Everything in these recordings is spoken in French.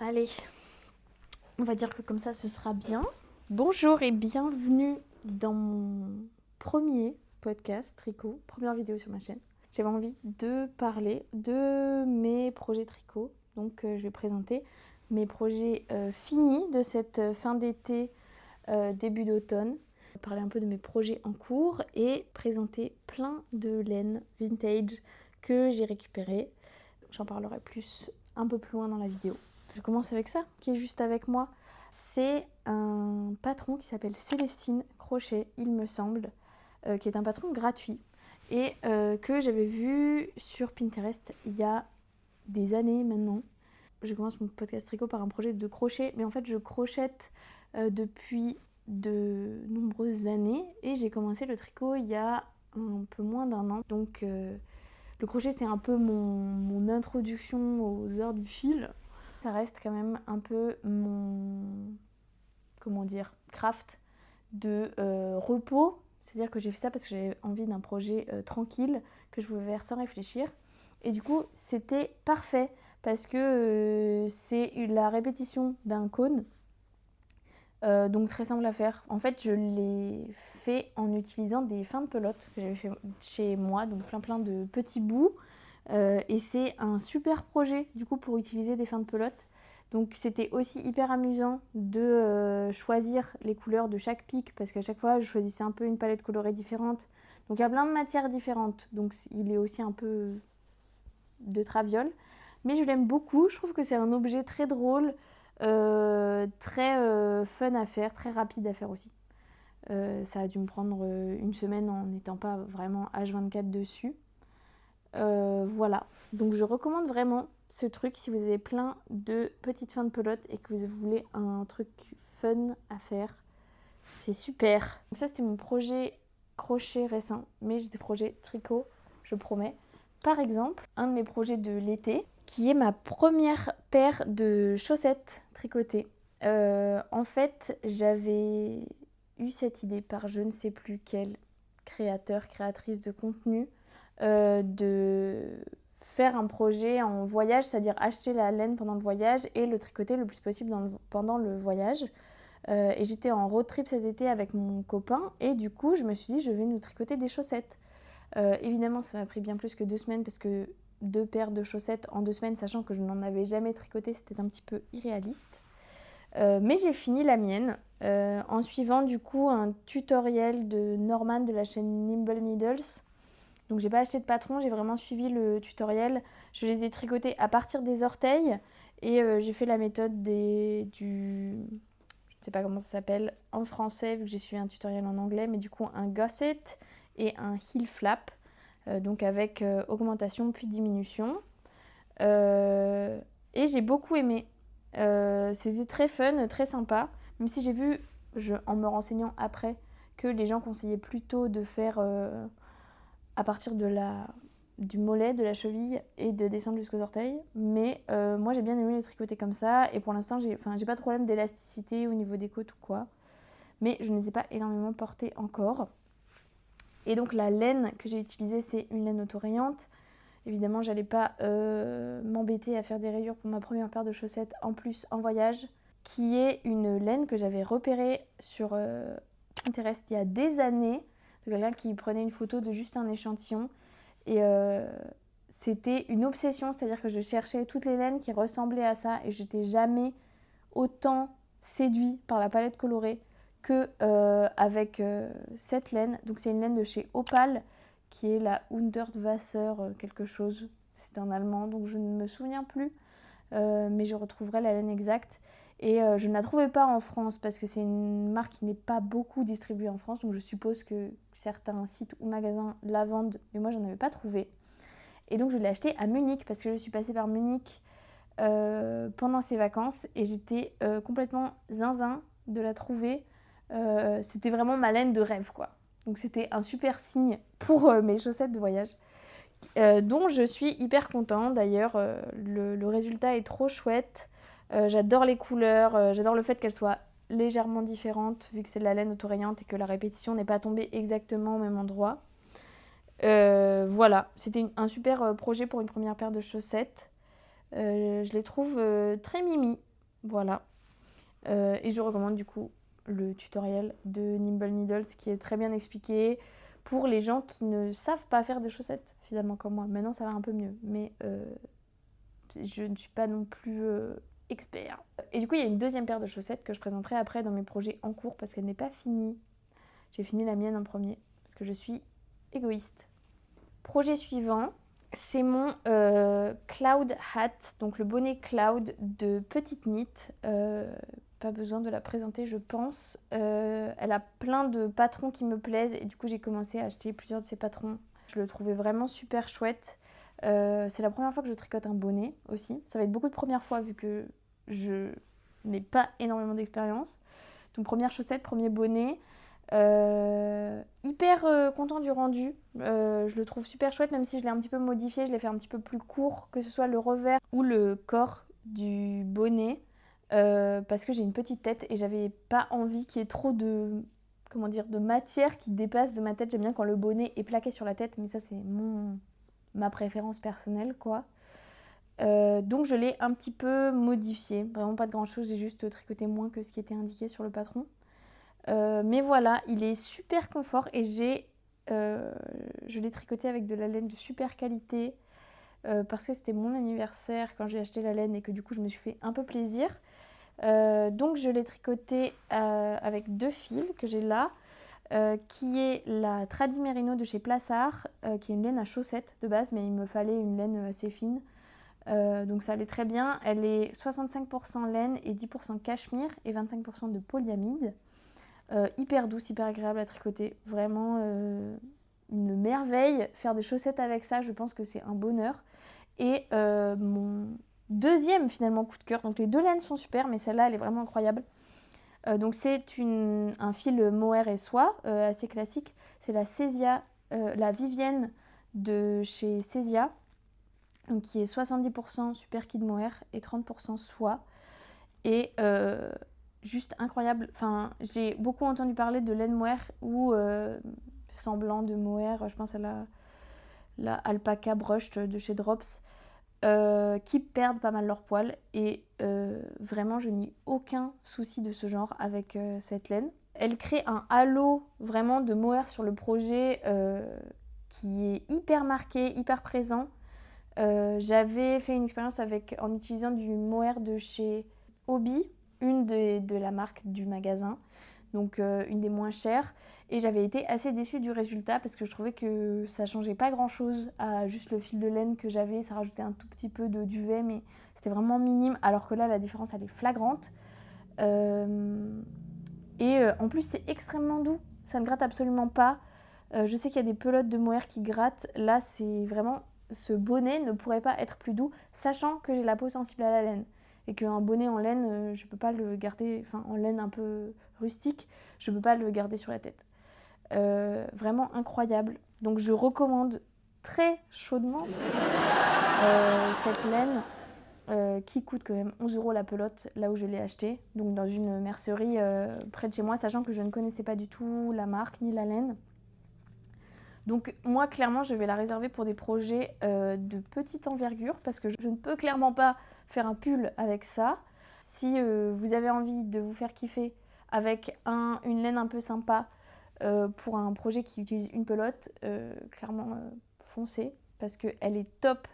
Allez, on va dire que comme ça ce sera bien. Bonjour et bienvenue dans mon premier podcast tricot, première vidéo sur ma chaîne. J'avais envie de parler de mes projets tricot, donc je vais présenter mes projets finis de cette fin d'été, début d'automne. Parler un peu de mes projets en cours et présenter plein de laine vintage que j'ai récupéré. J'en parlerai un peu plus loin dans la vidéo. Je commence avec ça, qui est juste avec moi. C'est un patron qui s'appelle Célestine Crochet, il me semble, qui est un patron gratuit et que j'avais vu sur Pinterest il y a des années maintenant. Je commence mon podcast tricot par un projet de crochet, mais en fait je crochète depuis de nombreuses années et j'ai commencé le tricot il y a un peu moins d'un an. Donc le crochet c'est un peu mon introduction aux arts du fil. Ça reste quand même un peu mon, craft de repos. C'est-à-dire que j'ai fait ça parce que j'avais envie d'un projet tranquille, que je pouvais faire sans réfléchir. Et du coup, c'était parfait parce que c'est la répétition d'un cône. Donc très simple à faire. En fait, je l'ai fait en utilisant des fins de pelote que j'avais fait chez moi, donc plein de petits bouts. Et c'est un super projet du coup pour utiliser des fins de pelote. Donc c'était aussi hyper amusant de choisir les couleurs de chaque pic parce qu'à chaque fois je choisissais un peu une palette colorée différente. Donc il y a plein de matières différentes, donc il est aussi un peu de traviole. Mais je l'aime beaucoup, je trouve que c'est un objet très drôle, très fun à faire, très rapide à faire aussi. Ça a dû me prendre une semaine en n'étant pas vraiment H24 dessus. Voilà, donc je recommande vraiment ce truc si vous avez plein de petites fins de pelote et que vous voulez un truc fun à faire. C'est super. Donc ça c'était mon projet crochet récent, mais j'ai des projets tricot, je promets. Par exemple, un de mes projets de l'été, qui est ma première paire de chaussettes tricotées. En fait, j'avais eu cette idée par je ne sais plus quel créatrice de contenu, de faire un projet en voyage, c'est-à-dire acheter la laine pendant le voyage et le tricoter le plus possible pendant le voyage. Et j'étais en road trip cet été avec mon copain et du coup je me suis dit je vais nous tricoter des chaussettes. Évidemment ça m'a pris bien plus que 2 semaines parce que 2 paires de chaussettes en 2 semaines sachant que je n'en avais jamais tricoté c'était un petit peu irréaliste. Mais j'ai fini la mienne en suivant du coup un tutoriel de Norman de la chaîne Nimble Needles. Donc j'ai pas acheté de patron, j'ai vraiment suivi le tutoriel. Je les ai tricotés à partir des orteils et j'ai fait la méthode je sais pas comment ça s'appelle en français vu que j'ai suivi un tutoriel en anglais, mais du coup un gusset et un heel flap, donc avec augmentation puis diminution. Et j'ai beaucoup aimé. C'était très fun, très sympa, même si j'ai vu, en me renseignant après, que les gens conseillaient plutôt de faire à partir du mollet, de la cheville et de descendre jusqu'aux orteils. Mais moi j'ai bien aimé les tricoter comme ça et pour l'instant j'ai pas de problème d'élasticité au niveau des côtes ou quoi. Mais je ne les ai pas énormément portées encore. Et donc la laine que j'ai utilisée c'est une laine autorayante. Évidemment j'allais pas m'embêter à faire des rayures pour ma première paire de chaussettes en plus en voyage, qui est une laine que j'avais repérée sur Pinterest il y a des années, de quelqu'un qui prenait une photo de juste un échantillon. Et c'était une obsession, c'est-à-dire que je cherchais toutes les laines qui ressemblaient à ça et j'étais jamais autant séduite par la palette colorée que avec cette laine. Donc c'est une laine de chez Opal qui est la Hundertwasser quelque chose. C'est en allemand donc je ne me souviens plus, mais je retrouverai la laine exacte. Et je ne la trouvais pas en France parce que c'est une marque qui n'est pas beaucoup distribuée en France. Donc je suppose que certains sites ou magasins la vendent, mais moi j'en avais pas trouvé. Et donc je l'ai achetée à Munich parce que je suis passée par Munich pendant ces vacances et j'étais complètement zinzin de la trouver. C'était vraiment ma laine de rêve quoi. Donc c'était un super signe pour mes chaussettes de voyage. Dont je suis hyper contente. D'ailleurs, le résultat est trop chouette. J'adore les couleurs, j'adore le fait qu'elles soient légèrement différentes vu que c'est de la laine autorayante et que la répétition n'est pas tombée exactement au même endroit. Voilà, c'était un super projet pour une première paire de chaussettes. Je les trouve très mimi. Voilà. Et je recommande du coup le tutoriel de Nimble Needles qui est très bien expliqué pour les gens qui ne savent pas faire des chaussettes, finalement, comme moi. Maintenant, ça va un peu mieux, mais je ne suis pas non plus expert. Et du coup, il y a une deuxième paire de chaussettes que je présenterai après dans mes projets en cours parce qu'elle n'est pas finie. J'ai fini la mienne en premier parce que je suis égoïste. Projet suivant, c'est mon Cloud Hat, donc le bonnet Cloud de Petite Knit. Pas besoin de la présenter, je pense. Elle a plein de patrons qui me plaisent et du coup j'ai commencé à acheter plusieurs de ces patrons. Je le trouvais vraiment super chouette. C'est la première fois que je tricote un bonnet aussi. Ça va être beaucoup de premières fois vu que je n'ai pas énormément d'expérience. Donc première chaussette, premier bonnet. Hyper content du rendu. Je le trouve super chouette, même si je l'ai un petit peu modifié, je l'ai fait un petit peu plus court, que ce soit le revers ou le corps du bonnet, parce que j'ai une petite tête et j'avais pas envie qu'il y ait trop de, comment dire, de matière qui dépasse de ma tête. J'aime bien quand le bonnet est plaqué sur la tête, mais ça c'est ma préférence personnelle, quoi. Donc je l'ai un petit peu modifié, vraiment pas de grand chose, j'ai juste tricoté moins que ce qui était indiqué sur le patron. Mais voilà, il est super confort et je l'ai tricoté avec de la laine de super qualité parce que c'était mon anniversaire quand j'ai acheté la laine et que du coup je me suis fait un peu plaisir. Donc je l'ai tricoté avec 2 fils que j'ai là, qui est la Tradi Merino de chez Plassard, qui est une laine à chaussettes de base, mais il me fallait une laine assez fine. Donc ça allait très bien. Elle est 65% laine et 10% cachemire et 25% de polyamide. Hyper douce, hyper agréable à tricoter. Vraiment une merveille. Faire des chaussettes avec ça, je pense que c'est un bonheur. Et mon deuxième finalement coup de cœur. Donc les 2 laines sont super, mais celle-là, elle est vraiment incroyable. Donc c'est un fil mohair et soie assez classique. C'est la Césia, la Vivienne de chez Césia, donc qui est 70% super kid mohair et 30% soie. Et juste incroyable. Enfin, j'ai beaucoup entendu parler de laine mohair ou semblant de mohair. Je pense à la Alpaca Brushed de chez Drops, qui perdent pas mal leur poil. Et vraiment, je n'ai aucun souci de ce genre avec cette laine. Elle crée un halo vraiment de mohair sur le projet qui est hyper marqué, hyper présent. J'avais fait une expérience en utilisant du mohair de chez Hobby, une de la marque du magasin, donc une des moins chères. Et j'avais été assez déçue du résultat parce que je trouvais que ça changeait pas grand chose à juste le fil de laine que j'avais. Ça rajoutait un tout petit peu de duvet, mais c'était vraiment minime. Alors que là, la différence, elle est flagrante. En plus, c'est extrêmement doux. Ça ne gratte absolument pas. Je sais qu'il y a des pelotes de mohair qui grattent. Là, c'est vraiment... Ce bonnet ne pourrait pas être plus doux, sachant que j'ai la peau sensible à la laine. Et qu'un bonnet en laine, je peux pas le garder... Enfin, en laine un peu rustique, je peux pas le garder sur la tête. Vraiment incroyable. Donc, je recommande très chaudement cette laine. Qui coûte quand même 11 € la pelote, là où je l'ai achetée, donc dans une mercerie près de chez moi, sachant que je ne connaissais pas du tout la marque ni la laine. Donc moi, clairement, je vais la réserver pour des projets de petite envergure, parce que je ne peux clairement pas faire un pull avec ça. Si vous avez envie de vous faire kiffer avec une laine un peu sympa pour un projet qui utilise une pelote, clairement, foncez, parce qu'elle est top.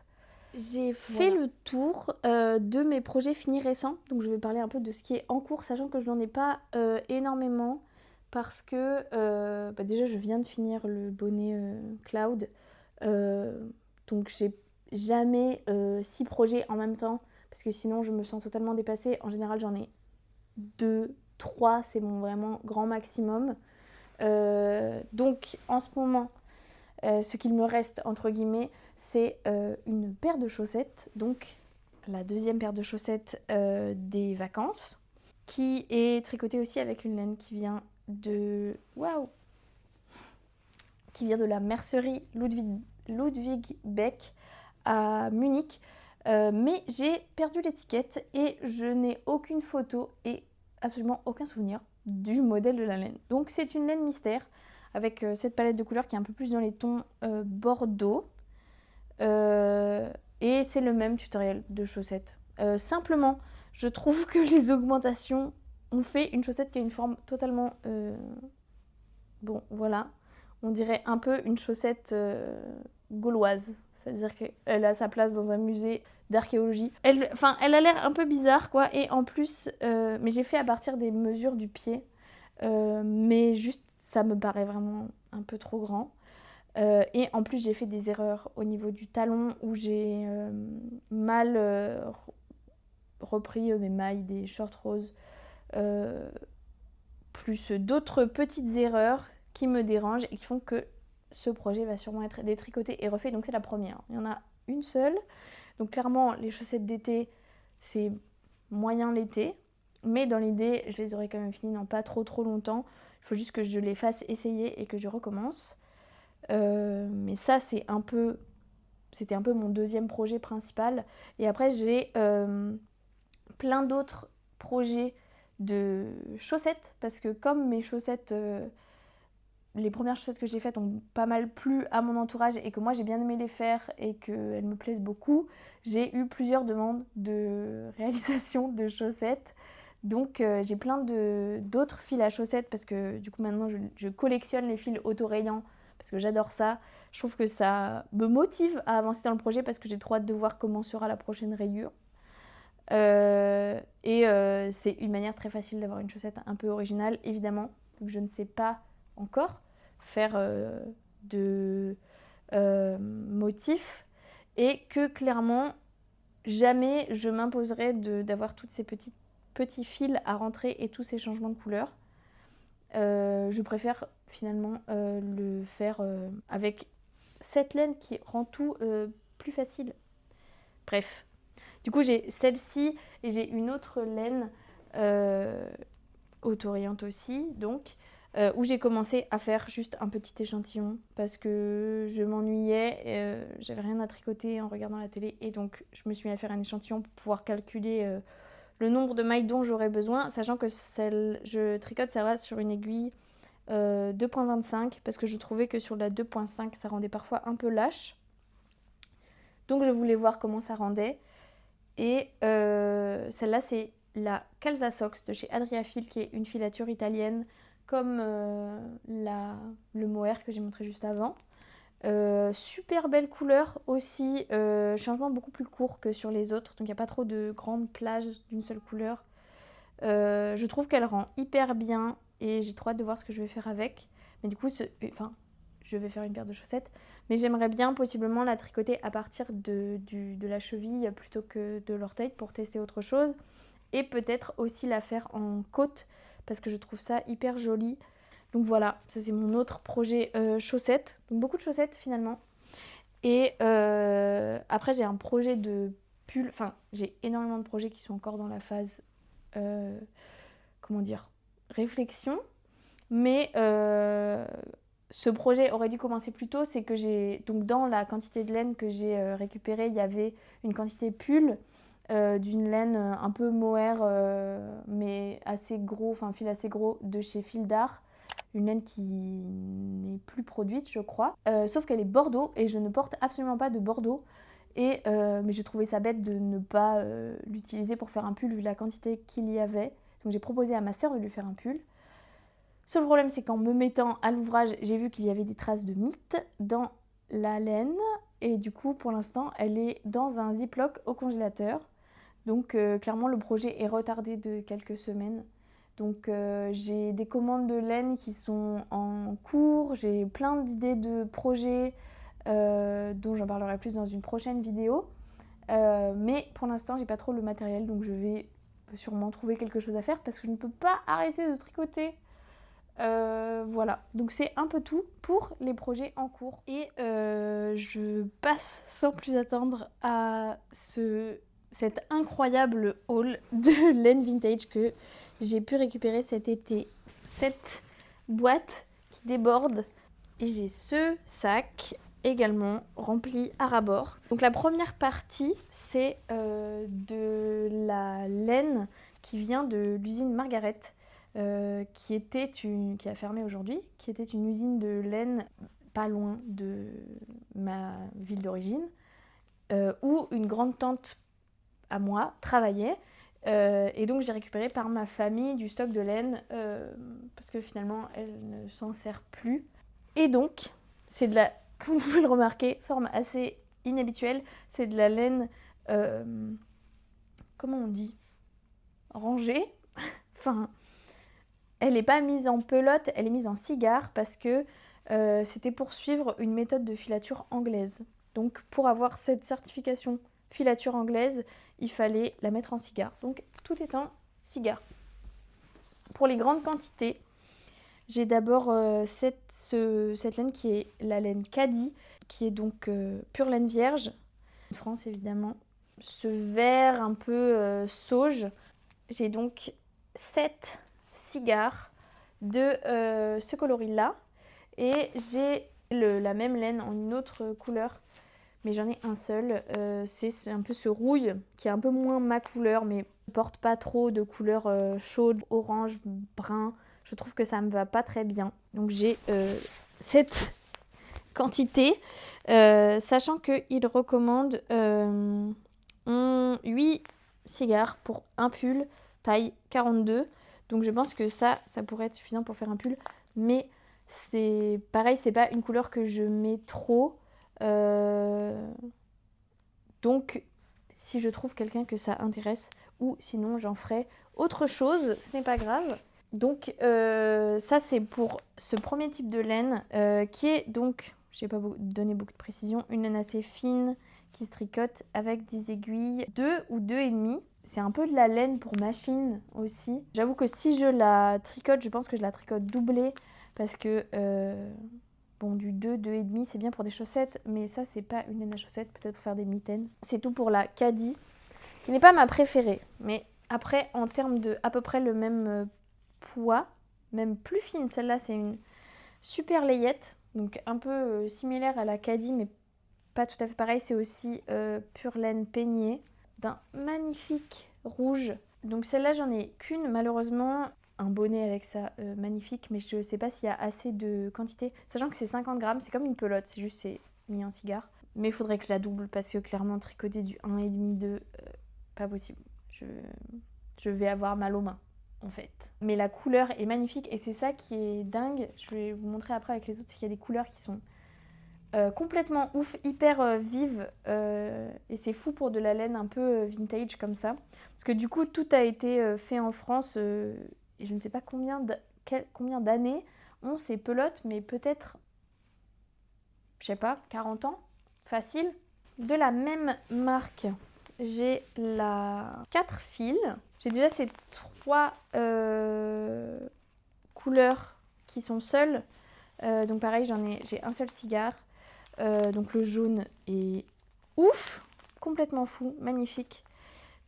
J'ai fait le tour de mes projets finis récents, donc je vais parler un peu de ce qui est en cours, sachant que je n'en ai pas énormément, parce que déjà je viens de finir le bonnet Cloud, donc j'ai jamais 6 projets en même temps, parce que sinon je me sens totalement dépassée. En général j'en ai 2, 3, c'est mon vraiment grand maximum. Donc en ce moment, ce qu'il me reste, entre guillemets, c'est une paire de chaussettes, donc la deuxième paire de chaussettes des vacances, qui est tricotée aussi avec une laine qui vient de... Waouh! Qui vient de la mercerie Ludwig Beck à Munich. Mais j'ai perdu l'étiquette et je n'ai aucune photo et absolument aucun souvenir du modèle de la laine. Donc c'est une laine mystère avec cette palette de couleurs qui est un peu plus dans les tons bordeaux. Et c'est le même tutoriel de chaussettes. Simplement, je trouve que les augmentations ont fait une chaussette qui a une forme totalement... bon, voilà. On dirait un peu une chaussette gauloise. C'est-à-dire qu'elle a sa place dans un musée d'archéologie. Elle a l'air un peu bizarre, quoi. Et en plus, mais j'ai fait à partir des mesures du pied. Mais juste, ça me paraît vraiment un peu trop grand. Et en plus, j'ai fait des erreurs au niveau du talon où j'ai mal repris mes mailles des shorts roses. Plus d'autres petites erreurs qui me dérangent et qui font que ce projet va sûrement être détricoté et refait. Donc c'est la première. Il y en a une seule. Donc clairement, les chaussettes d'été, c'est moyen l'été. Mais dans l'idée, je les aurais quand même finies dans pas trop longtemps. Il faut juste que je les fasse essayer et que je recommence. Mais ça, c'était un peu mon deuxième projet principal. Et après, j'ai plein d'autres projets de chaussettes. Parce que comme mes chaussettes... les premières chaussettes que j'ai faites ont pas mal plu à mon entourage et que moi j'ai bien aimé les faire et qu'elles me plaisent beaucoup, j'ai eu plusieurs demandes de réalisation de chaussettes. Donc j'ai plein d'autres fils à chaussettes parce que du coup maintenant je collectionne les fils autorayants parce que j'adore ça. Je trouve que ça me motive à avancer dans le projet parce que j'ai trop hâte de voir comment sera la prochaine rayure. C'est une manière très facile d'avoir une chaussette un peu originale, évidemment, vu que je ne sais pas encore faire de motifs et que clairement jamais je m'imposerai d'avoir toutes ces petits fils à rentrer et tous ces changements de couleur. Je préfère finalement le faire avec cette laine qui rend tout plus facile. Bref. Du coup, j'ai celle-ci et j'ai une autre laine autorayante aussi, donc, où j'ai commencé à faire juste un petit échantillon parce que je m'ennuyais, j'avais rien à tricoter en regardant la télé et donc je me suis mis à faire un échantillon pour pouvoir calculer le nombre de mailles dont j'aurais besoin, sachant que je tricote celle-là sur une aiguille 2.25 parce que je trouvais que sur la 2.5 ça rendait parfois un peu lâche. Donc je voulais voir comment ça rendait. Et celle-là, c'est la Calza Sox de chez Adriafil, qui est une filature italienne, comme le mohair que j'ai montré juste avant. Super belle couleur aussi, changement beaucoup plus court que sur les autres, donc il n'y a pas trop de grandes plages d'une seule couleur. Je trouve qu'elle rend hyper bien et j'ai trop hâte de voir ce que je vais faire avec. Mais du coup, je vais faire une paire de chaussettes, mais j'aimerais bien possiblement la tricoter à partir de la cheville plutôt que de l'orteil pour tester autre chose. Et peut-être aussi la faire en côte parce que je trouve ça hyper joli. Donc voilà, ça c'est mon autre projet chaussettes. Donc beaucoup de chaussettes finalement. Et après j'ai un projet de pull. Enfin, j'ai énormément de projets qui sont encore dans la phase, réflexion. Mais ce projet aurait dû commencer plus tôt. C'est que donc dans la quantité de laine que j'ai récupérée, il y avait une quantité pull d'une laine un peu mohair, mais assez gros, enfin fil assez gros de chez Fil d'Art. Une laine qui n'est plus produite, je crois. Sauf qu'elle est bordeaux et je ne porte absolument pas de bordeaux. Mais j'ai trouvé ça bête de ne pas l'utiliser pour faire un pull vu la quantité qu'il y avait. Donc j'ai proposé à ma sœur de lui faire un pull. Seul problème, c'est qu'en me mettant à l'ouvrage, j'ai vu qu'il y avait des traces de mite dans la laine. Et du coup, pour l'instant, elle est dans un ziploc au congélateur. Donc clairement, le projet est retardé de quelques semaines. Donc j'ai des commandes de laine qui sont en cours. J'ai plein d'idées de projets dont j'en parlerai plus dans une prochaine vidéo. Mais pour l'instant, j'ai pas trop le matériel. Donc je vais sûrement trouver quelque chose à faire parce que je ne peux pas arrêter de tricoter. Voilà, donc c'est un peu tout pour les projets en cours. Et je passe sans plus attendre à cet incroyable haul de laine vintage que j'ai pu récupérer cet été. Cette boîte qui déborde. Et j'ai ce sac également rempli à ras-bord. Donc la première partie, c'est de la laine qui vient de l'usine Margaret. Qui a fermé aujourd'hui, qui était une usine de laine pas loin de ma ville d'origine, où une grande tante à moi travaillait. Et donc j'ai récupéré par ma famille du stock de laine parce que finalement elle ne s'en sert plus. Et donc c'est de la, comme vous pouvez le remarquer, forme assez inhabituelle. C'est de la laine, comment on dit, rangée. Enfin, elle n'est pas mise en pelote, elle est mise en cigare parce que c'était pour suivre une méthode de filature anglaise. Donc pour avoir cette certification filature anglaise, il fallait la mettre en cigare. Donc tout est en cigare. Pour les grandes quantités, j'ai d'abord cette laine qui est la laine Caddy, qui est donc pure laine vierge, en France évidemment. Ce vert un peu sauge. J'ai donc 7 cigares de ce coloris-là. Et j'ai la même laine en une autre couleur, mais j'en ai un seul. C'est un peu ce rouille qui est un peu moins ma couleur, mais ne porte pas trop de couleurs chaudes, orange, brun. Je trouve que ça me va pas très bien. Donc j'ai cette quantité, sachant qu'il recommande 8 cigares pour un pull taille 42. Donc je pense que ça pourrait être suffisant pour faire un pull, mais c'est pareil, c'est pas une couleur que je mets trop. Donc si je trouve quelqu'un que ça intéresse, ou sinon j'en ferai autre chose, ce n'est pas grave. Donc ça c'est pour ce premier type de laine qui est donc, je n'ai pas donné beaucoup de précision, une laine assez fine qui se tricote avec des aiguilles 2 ou 2,5. C'est un peu de la laine pour machine aussi. J'avoue que si je la tricote, je pense que je la tricote doublée parce que bon, du 2, 2,5 c'est bien pour des chaussettes, mais ça c'est pas une laine à chaussettes, peut-être pour faire des mitaines. C'est tout pour la Caddy, qui n'est pas ma préférée, mais après en termes de à peu près le même poids, même plus fine, celle-là c'est une super layette, donc un peu similaire à la Caddy, mais pas tout à fait pareil. C'est aussi pure laine peignée d'un magnifique rouge. Donc celle-là j'en ai qu'une malheureusement. Un bonnet avec ça magnifique, mais je sais pas s'il y a assez de quantité, sachant que c'est 50 grammes, c'est comme une pelote, c'est juste c'est mis en cigare. Mais il faudrait que je la double parce que clairement tricoter du 1,5, 2, pas possible. Je vais avoir mal aux mains en fait. Mais la couleur est magnifique et c'est ça qui est dingue. Je vais vous montrer après avec les autres, c'est qu'il y a des couleurs qui sont complètement ouf, hyper vives et c'est fou pour de la laine un peu vintage comme ça. Parce que du coup tout a été fait en France et je ne sais pas combien d'années ont ces pelotes, mais peut-être, je sais pas, 40 ans, facile. De la même marque, j'ai la 4 fils. J'ai déjà ces 3 couleurs qui sont seules. Donc pareil, j'ai un seul cigare. Donc le jaune est ouf, complètement fou, magnifique.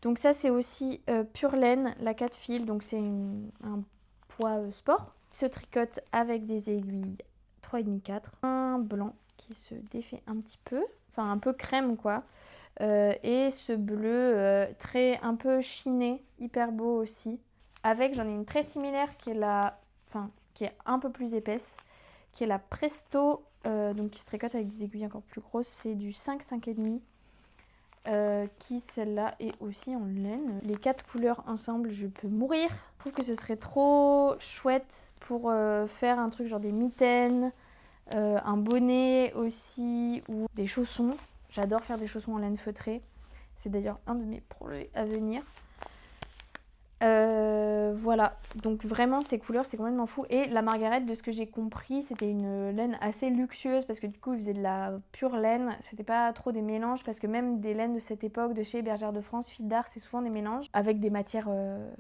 Donc ça c'est aussi pure laine, la 4 fils, donc c'est un poids sport. Il se tricote avec des aiguilles 3,5, 4. Un blanc qui se défait un petit peu, enfin un peu crème quoi. Et ce bleu un peu chiné, hyper beau aussi. Avec, j'en ai une très similaire qui est un peu plus épaisse, qui est la Presto, donc qui se tricote avec des aiguilles encore plus grosses. C'est du 5, 5,5. Qui celle-là est aussi en laine. Les 4 couleurs ensemble, je peux mourir. Je trouve que ce serait trop chouette pour faire un truc genre des mitaines, un bonnet aussi, ou des chaussons. J'adore faire des chaussons en laine feutrée. C'est d'ailleurs un de mes projets à venir. Voilà, donc vraiment ces couleurs c'est complètement fou. Et la Margaret, de ce que j'ai compris, c'était une laine assez luxueuse parce que du coup ils faisaient de la pure laine, c'était pas trop des mélanges parce que même des laines de cette époque de chez Bergère de France, Fil d'Art, c'est souvent des mélanges avec des matières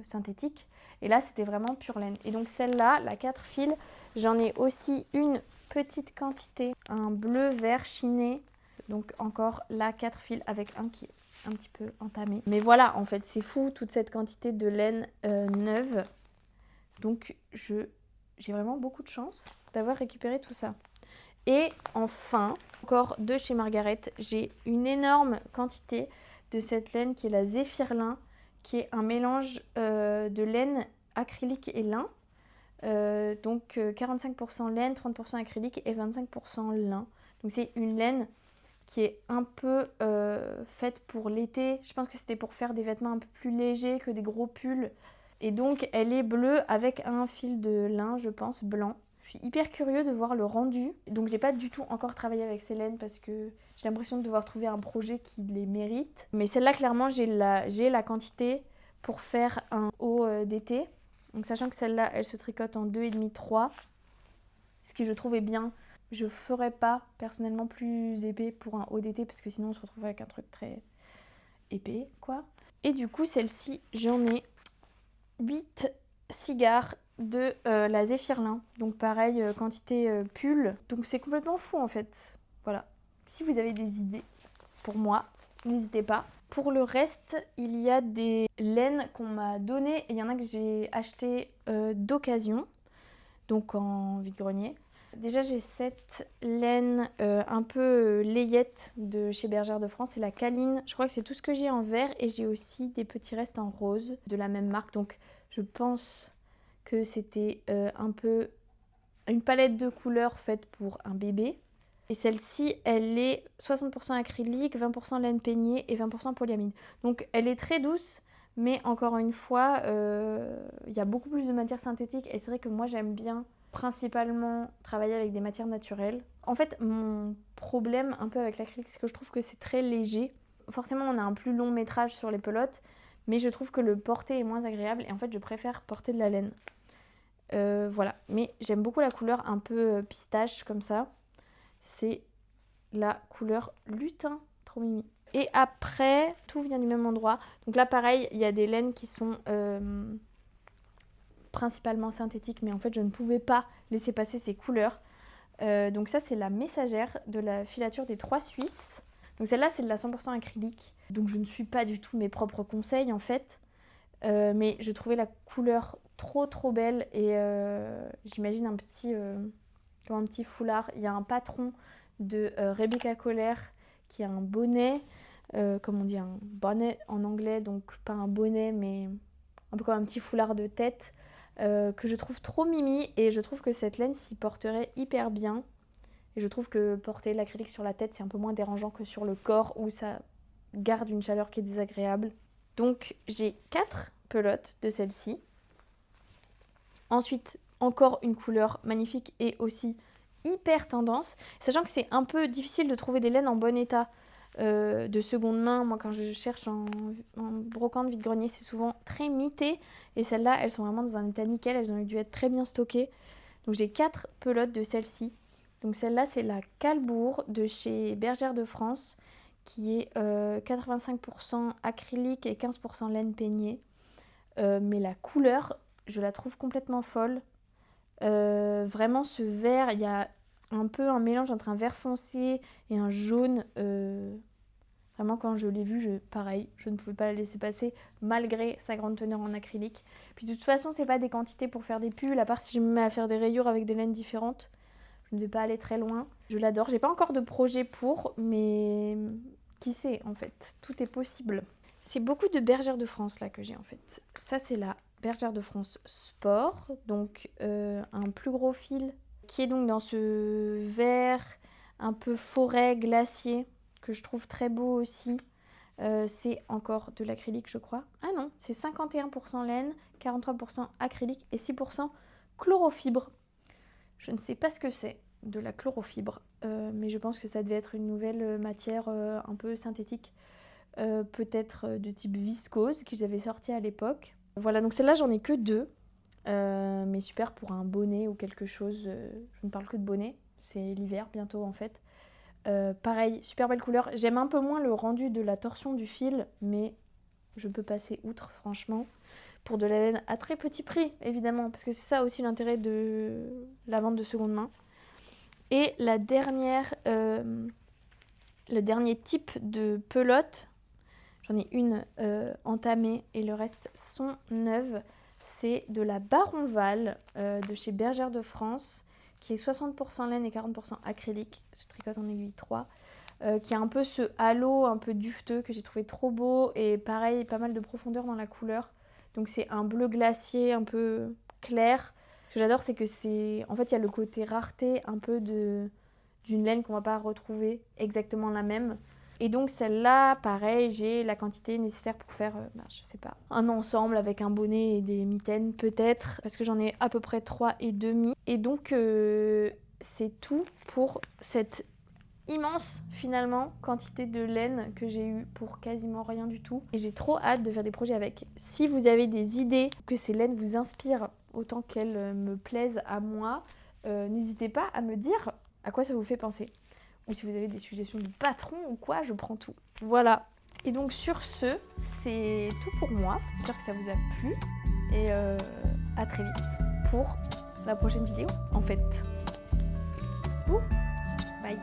synthétiques. Et là c'était vraiment pure laine. Et donc celle-là, la 4 fils, j'en ai aussi une petite quantité, un bleu vert chiné, donc encore la 4 fils avec un qui est un petit peu entamé. Mais voilà, en fait, c'est fou toute cette quantité de laine neuve. Donc, j'ai vraiment beaucoup de chance d'avoir récupéré tout ça. Et enfin, encore de chez Margaret, j'ai une énorme quantité de cette laine qui est la Zéphirlin, qui est un mélange de laine acrylique et lin. Donc 45% laine, 30% acrylique et 25% lin. Donc c'est une laine qui est un peu faite pour l'été. Je pense que c'était pour faire des vêtements un peu plus légers que des gros pulls. Et donc elle est bleue avec un fil de lin, je pense, blanc. Je suis hyper curieux de voir le rendu. Donc j'ai pas du tout encore travaillé avec ces laines parce que j'ai l'impression de devoir trouver un projet qui les mérite. Mais celle-là, clairement, j'ai la quantité pour faire un haut d'été. Donc sachant que celle-là, elle se tricote en 2,5-3. Ce qui je trouve est bien. Je ferais pas personnellement plus épais pour un haut d'été parce que sinon on se retrouve avec un truc très épais, quoi. Et du coup, celle-ci, j'en ai 8 cigares de la Zéphirlin. Donc pareil, quantité pull. Donc c'est complètement fou en fait. Voilà. Si vous avez des idées pour moi, n'hésitez pas. Pour le reste, il y a des laines qu'on m'a données et il y en a que j'ai acheté d'occasion, donc en vide-grenier. Déjà, j'ai cette laine un peu layette de chez Bergère de France, c'est la Caline. Je crois que c'est tout ce que j'ai en vert et j'ai aussi des petits restes en rose de la même marque. Donc, je pense que c'était un peu une palette de couleurs faite pour un bébé. Et celle-ci, elle est 60% acrylique, 20% laine peignée et 20% polyamide. Donc, elle est très douce, mais encore une fois, il y a beaucoup plus de matière synthétique et c'est vrai que moi, j'aime bien principalement travailler avec des matières naturelles. En fait, mon problème un peu avec l'acrylique, c'est que je trouve que c'est très léger. Forcément, on a un plus long métrage sur les pelotes, mais je trouve que le porter est moins agréable et en fait, je préfère porter de la laine. Voilà, mais j'aime beaucoup la couleur un peu pistache comme ça. C'est la couleur lutin, trop mimi. Et après, tout vient du même endroit. Donc là, pareil, il y a des laines qui sont principalement synthétique, mais en fait je ne pouvais pas laisser passer ces couleurs. Donc ça c'est la messagère de la filature des 3 Suisses. Donc celle-là c'est de la 100% acrylique. Donc je ne suis pas du tout mes propres conseils en fait. Mais je trouvais la couleur trop belle et j'imagine comme un petit foulard. Il y a un patron de Rebecca Kohler qui a un bonnet, comme on dit un bonnet en anglais, donc pas un bonnet mais un peu comme un petit foulard de tête. Que je trouve trop mimi et je trouve que cette laine s'y porterait hyper bien. Et je trouve que porter l'acrylique sur la tête c'est un peu moins dérangeant que sur le corps où ça garde une chaleur qui est désagréable. Donc j'ai 4 pelotes de celle-ci. Ensuite encore une couleur magnifique et aussi hyper tendance. Sachant que c'est un peu difficile de trouver des laines en bon état de seconde main. Moi quand je cherche en brocante vide-grenier c'est souvent très mité et celles-là elles sont vraiment dans un état nickel, elles ont dû être très bien stockées. Donc j'ai 4 pelotes de celle-ci. Donc celle-là c'est la Calbourg de chez Bergère de France qui est 85% acrylique et 15% laine peignée. Mais la couleur je la trouve complètement folle. Vraiment ce vert, il y a un peu un mélange entre un vert foncé et un jaune. Vraiment quand je l'ai vue, pareil, je ne pouvais pas la laisser passer malgré sa grande teneur en acrylique. Puis de toute façon, c'est pas des quantités pour faire des pulls, à part si je me mets à faire des rayures avec des laines différentes. Je ne vais pas aller très loin. Je l'adore. J'ai pas encore de projet pour, mais qui sait en fait, tout est possible. C'est beaucoup de Bergère de France là que j'ai en fait. Ça c'est la Bergère de France Sport, donc un plus gros fil qui est donc dans ce vert un peu forêt glacier que je trouve très beau aussi. C'est encore de l'acrylique je crois. Ah non, c'est 51% laine, 43% acrylique et 6% chlorofibre. Je ne sais pas ce que c'est de la chlorofibre, mais je pense que ça devait être une nouvelle matière un peu synthétique. Peut-être de type viscose que j'avais sorti à l'époque. Voilà, donc celle-là j'en ai que 2, mais super pour un bonnet ou quelque chose. Je ne parle que de bonnet, c'est l'hiver bientôt en fait. Pareil, super belle couleur. J'aime un peu moins le rendu de la torsion du fil, mais je peux passer outre franchement. Pour de la laine à très petit prix évidemment, parce que c'est ça aussi l'intérêt de la vente de seconde main. Et le dernier type de pelote, j'en ai une entamée et le reste sont neuves. C'est de la Baronval de chez Bergère de France, qui est 60% laine et 40% acrylique, se tricote en aiguille 3, qui a un peu ce halo un peu dufteux que j'ai trouvé trop beau et pareil, pas mal de profondeur dans la couleur. Donc c'est un bleu glacier un peu clair. Ce que j'adore, c'est que en fait, il y a le côté rareté un peu d'une laine qu'on va pas retrouver exactement la même. Et donc celle-là, pareil, j'ai la quantité nécessaire pour faire, je sais pas, un ensemble avec un bonnet et des mitaines peut-être, parce que j'en ai à peu près 3,5. Et donc c'est tout pour cette immense finalement quantité de laine que j'ai eu pour quasiment rien du tout. Et j'ai trop hâte de faire des projets avec. Si vous avez des idées, que ces laines vous inspirent autant qu'elles me plaisent à moi, n'hésitez pas à me dire à quoi ça vous fait penser. Ou si vous avez des suggestions de patrons ou quoi, je prends tout. Voilà. Et donc sur ce, c'est tout pour moi. J'espère que ça vous a plu. Et à très vite pour la prochaine vidéo en fait. Ouh, bye.